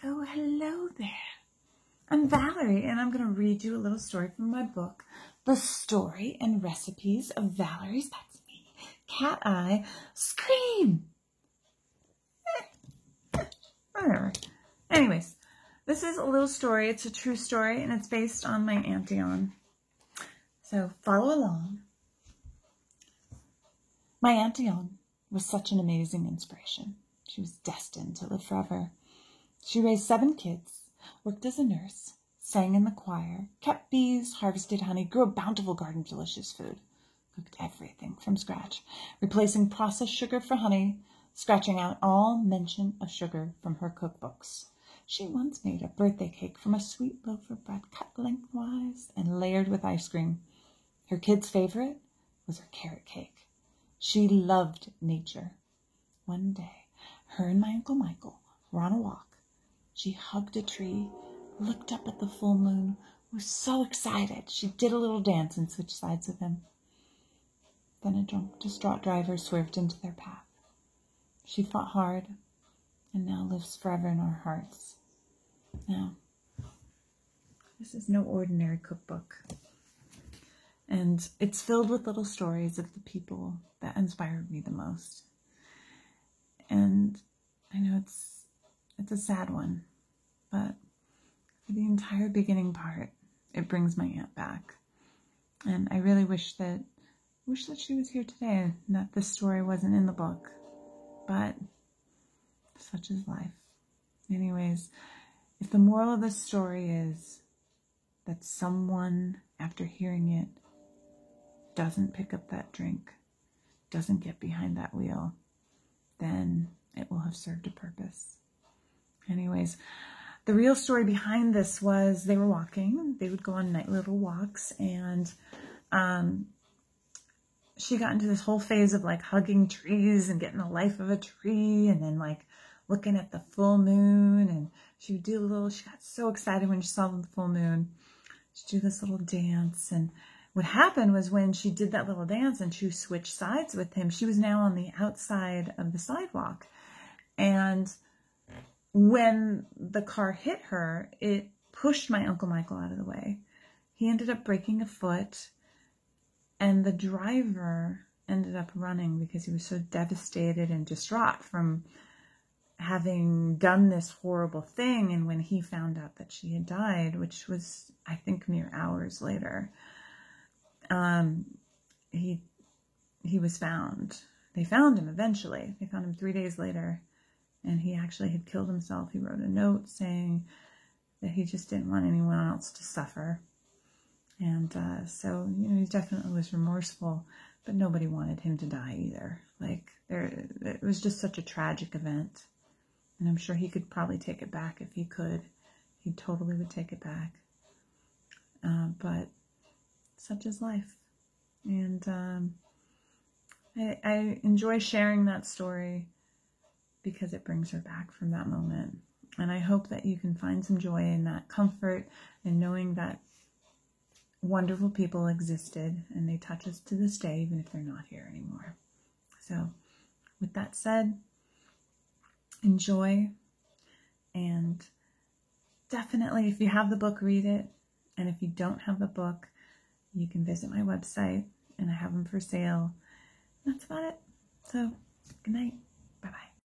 Oh, hello there. I'm Valerie, and I'm going to read you a little story from my book, The Story and Recipes of Valerie's, that's me, Cat Eye Scream. Whatever. Anyways, this is a little story. It's a true story, and it's based on my Aunt Dionne. So follow along. My Aunt Dionne was such an amazing inspiration. She was destined to live forever. She raised 7 kids, worked as a nurse, sang in the choir, kept bees, harvested honey, grew a bountiful garden of delicious food, cooked everything from scratch, replacing processed sugar for honey, scratching out all mention of sugar from her cookbooks. She once made a birthday cake from a sweet loaf of bread cut lengthwise and layered with ice cream. Her kids' favorite was her carrot cake. She loved nature. One day, her and my Uncle Michael were on a walk. She hugged a tree, looked up at the full moon, was so excited. She did a little dance and switched sides with him. Then a drunk, distraught driver swerved into their path. She fought hard and now lives forever in our hearts. Now, this is no ordinary cookbook. And it's filled with little stories of the people that inspired me the most. And I know it's a sad one, but for the entire beginning part, it brings my aunt back. And I really wish that she was here today and that this story wasn't in the book, but such is life. Anyways, if the moral of this story is that someone, after hearing it, doesn't pick up that drink, doesn't get behind that wheel, then it will have served a purpose. Anyways, the real story behind this was they were walking. They would go on night little walks, and she got into this whole phase of like hugging trees and getting the life of a tree, and then like looking at the full moon, and she got so excited when she saw the full moon. She'd do this little dance, and what happened was when she did that little dance and she switched sides with him, she was now on the outside of the sidewalk. And when the car hit her, it pushed my Uncle Michael out of the way. He ended up breaking a foot, and the driver ended up running because he was so devastated and distraught from having done this horrible thing. And when he found out that she had died, which was, I think, mere hours later, he was found. They found him eventually. They found him 3 days later. And he actually had killed himself. He wrote a note saying that he just didn't want anyone else to suffer. And so, you know, he definitely was remorseful, but nobody wanted him to die either. Like, it was just such a tragic event. And I'm sure he could probably take it back if he could. He totally would take it back. But such is life. And I enjoy sharing that story because it brings her back from that moment. And I hope that you can find some joy in that comfort and knowing that wonderful people existed and they touch us to this day, even if they're not here anymore. So with that said, enjoy, and definitely if you have the book, read it. And if you don't have the book, you can visit my website and I have them for sale. That's about it. So good night. Bye-bye.